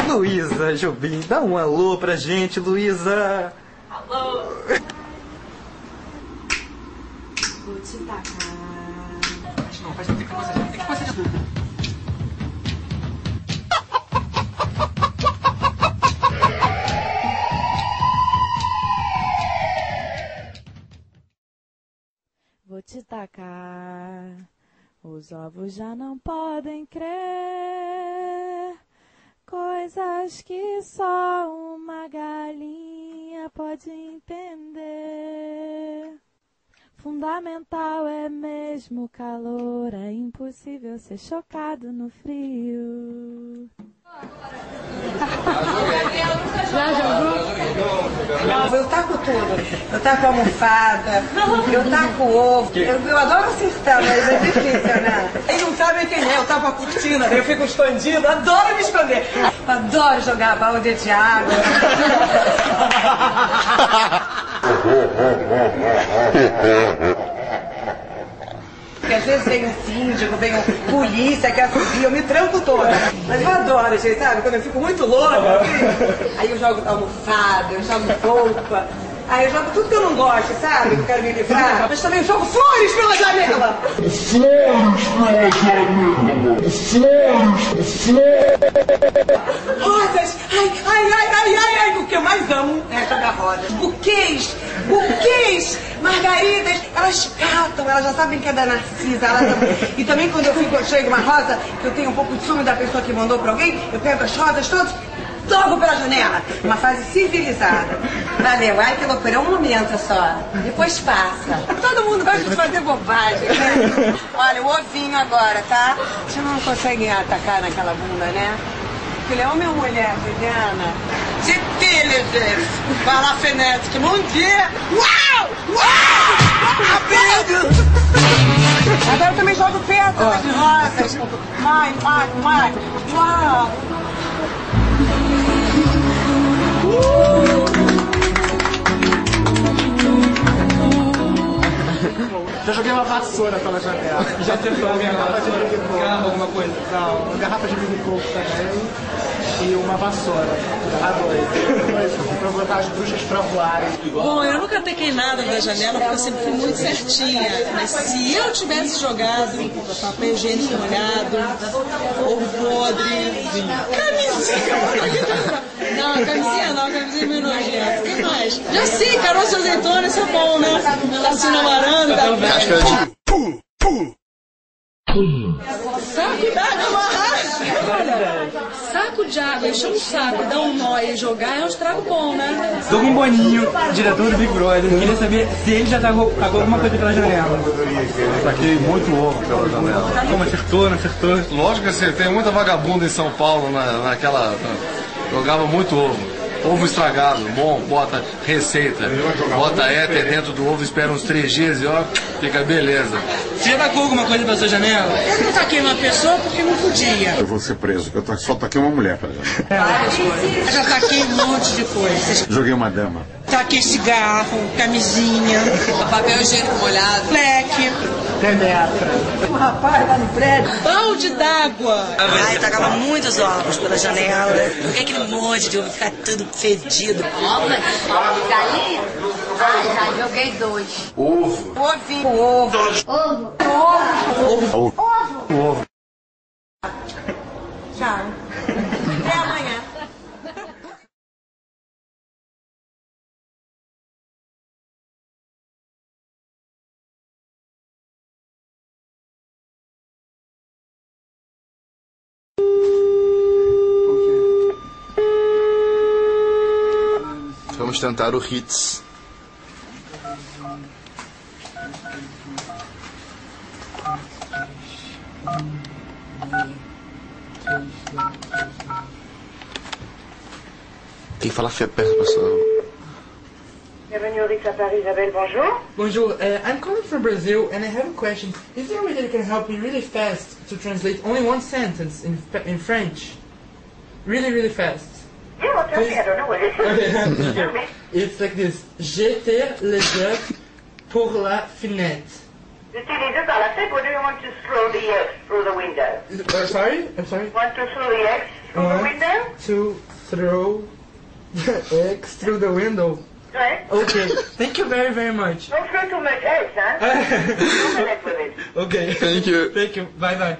Luísa Jobim, dá um alô pra gente, Luísa. Alô. Vou te tacar. Não, faz tem que você. Vou te tacar. Os ovos já não podem crer. Coisas que só uma galinha pode entender. Fundamental é mesmo o calor. É impossível ser chocado no frio. Já jogou? Eu taco tudo. Eu taco almofada, eu taco ovo. Eu adoro acertar, mas é difícil, né? Eles não sabem quem é, eu tapo a cortina, daí eu fico escondido, adoro me esconder. Adoro jogar balde de água. Porque às vezes vem um síndico, vem um polícia, quer subir, eu me tranco toda. Mas eu adoro, gente, sabe? Quando eu fico muito louca, assim, aí eu jogo almofada, eu jogo roupa, aí eu jogo tudo que eu não gosto, sabe? Que eu quero me livrar. Mas também eu jogo flores pela janela. Flores pela janela. Flores. Rosas, ai, o que eu mais amo é jogar rosas. Buquês, margaridas, elas catam, elas já sabem que é da Narcisa. E também quando eu chego uma rosa, que eu tenho um pouco de ciúme da pessoa que mandou pra alguém, eu pego as rosas todas, jogo pela janela. Uma fase civilizada. Valeu, ai que loucura, é um momento só. Depois passa. Todo mundo gosta de fazer bobagem, né? Olha, o ovinho agora, tá? Você não consegue atacar naquela bunda, né? Ele é homem ou mulher, Juliana? De Diligence, Balafenetic, bom dia! Uau! Agora eu também jogo pétalas de rosas. Mai, uau! Já joguei uma vassoura pela janela. Já tentou uma garrafa de garrafa, alguma coisa? Não, uma garrafa de vinho coco também. E uma vassoura. Pra botar as bruxas pra voarem. Bom, eu nunca taquei nada da janela porque eu sempre fui muito certinha. Mas se eu tivesse jogado papel higiênico molhado, ovo podre, camisinha. Não, camisinha é meio nojento. O que mais? Já sei, caroço de azeitona, isso é bom, né? Assim na varanda. Saco d'água amarrado. Olha, saco de água, encher um saco, dar um nó e jogar é um estrago bom, né? Douglas Boninho, diretor do Big Brother, queria saber se ele já tacou alguma coisa pela janela. Eu taquei muito ovo pela janela. Como acertou, não acertou? Lógico que acertei, muita vagabunda em São Paulo naquela... Jogava muito ovo. Ovo estragado, bom, bota receita, bota éter dentro do ovo, espera uns 3 dias e ó, fica beleza. Você já tacou alguma coisa pela sua janela? Eu não taquei uma pessoa porque não podia. Eu vou ser preso, porque eu só taquei uma mulher pra janela. Várias coisas. Já taquei um monte de coisas. Joguei uma dama. Taquei cigarro, camisinha, papel higiênico molhado, leque, Penetra. Um rapaz lá no prédio. balde d'água. Ai, tacava muitos ovos pela janela. Porque aquele monte de ovo fica tudo fedido. Ovos? Galinha? Ah, já joguei 2. Ovo. Ovinho. Ovo. Ovo. Tchau. Até amanhã. Vamos tentar o Hits. Tem que falar perto da pessoa. Bienvenue au Ritz à Paris, Isabelle, bonjour. Bonjour, I'm calling from Brazil and I have a question. Is there a way that you can help me really fast to translate only one sentence in French? Really, really fast. Yeah, well, tell me, I don't know what it is. Tell me. It's like this. J'étais le jeu pour la fenêtre. Utiliza talasek, or do you want to throw the eggs through the window? Sorry? I'm sorry? Want to throw the eggs through the window? To throw the eggs through the window. Right? Okay, thank you very, very much. Don't throw too much eggs, huh? Don't connect with it. Okay. Thank you. Thank you. Bye bye.